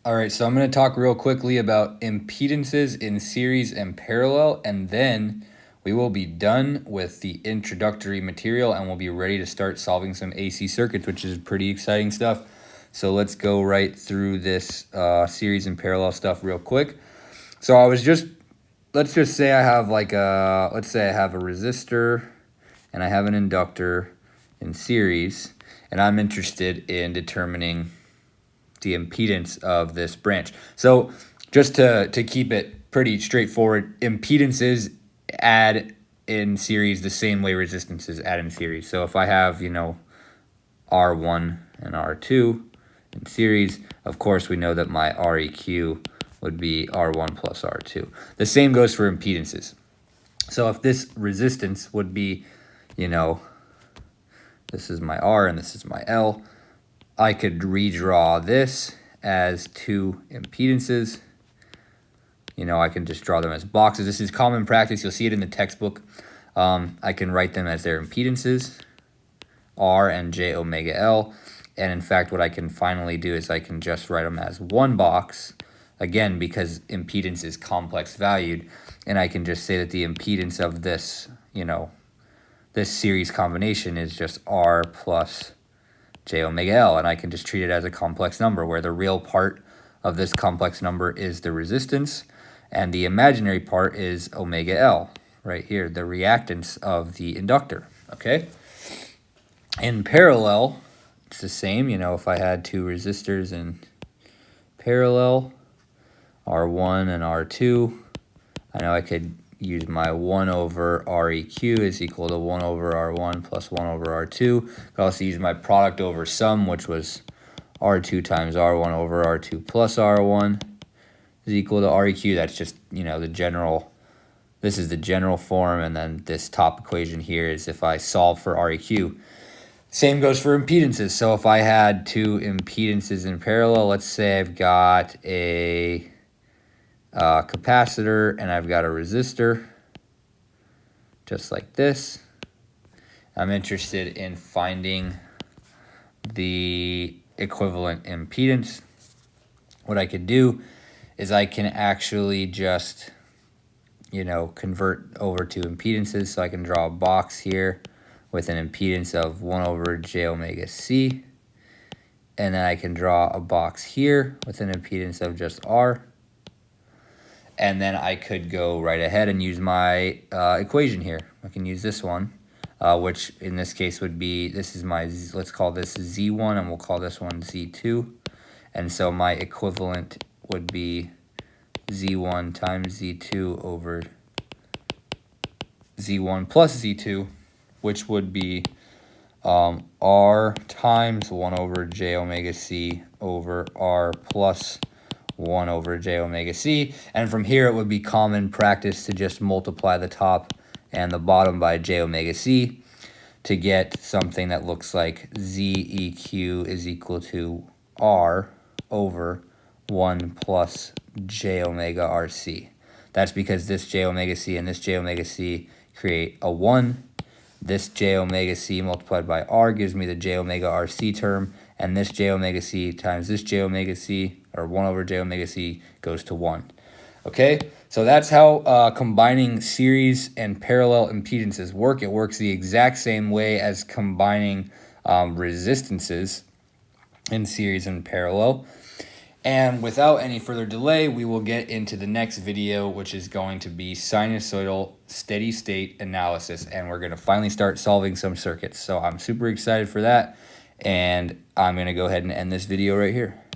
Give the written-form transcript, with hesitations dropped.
All right, so I'm going to talk real quickly about impedances in series and parallel, and then we will be done with the introductory material and we'll be ready to start solving some AC circuits, which is pretty exciting stuff. So let's go right through this series and parallel stuff real quick. So let's just say I have let's say I have a resistor and I have an inductor in series, and I'm interested in determining the impedance of this branch. So just to keep it pretty straightforward, impedances add in series the same way resistances add in series. So if I have, R1 and R2 in series, of course we know that my REQ would be R1 plus R2. The same goes for impedances. So if this resistance would be, this is my R and this is my L, I could redraw this as two impedances. I can just draw them as boxes. This is common practice. You'll see it in the textbook. I can write them as their impedances, R and J omega L. And in fact, what I can finally do is I can just write them as one box, again, because impedance is complex valued. And I can just say that the impedance of this, this series combination is just R plus J omega L, and I can just treat it as a complex number where the real part of this complex number is the resistance and the imaginary part is omega L right here, the reactance of the inductor. Okay, in parallel it's the same. If I had two resistors in parallel, R1 and R2, I know I could use my 1 over REQ is equal to 1 over R1 plus 1 over R2. I could also use my product over sum, which was R2 times R1 over R2 plus R1 is equal to REQ. That's just, this is the general form, and then this top equation here is if I solve for REQ. Same goes for impedances. So if I had two impedances in parallel, let's say I've got a capacitor and I've got a resistor, just like this. I'm interested in finding the equivalent impedance. What I could do is I can actually just, convert over to impedances. So I can draw a box here with an impedance of 1 over J omega C. And then I can draw a box here with an impedance of just R. And then I could go right ahead and use my equation here. I can use this one, which in this case would be, this is my, let's call this Z1, and we'll call this one Z2. And so my equivalent would be Z1 times Z2 over Z1 plus Z2, which would be R times 1 over J omega C over R plus 1 over J omega C. And from here, it would be common practice to just multiply the top and the bottom by J omega C to get something that looks like ZEQ is equal to R over 1 plus J omega RC. That's because this J omega C and this J omega C create a 1. This J omega C multiplied by R gives me the J omega RC term, and this J omega C times this J omega C, or 1 over J omega C, goes to 1. Okay, so that's how combining series and parallel impedances work. It works the exact same way as combining resistances in series and parallel. And without any further delay, we will get into the next video, which is going to be sinusoidal steady state analysis. And we're going to finally start solving some circuits. So I'm super excited for that. And I'm going to go ahead and end this video right here.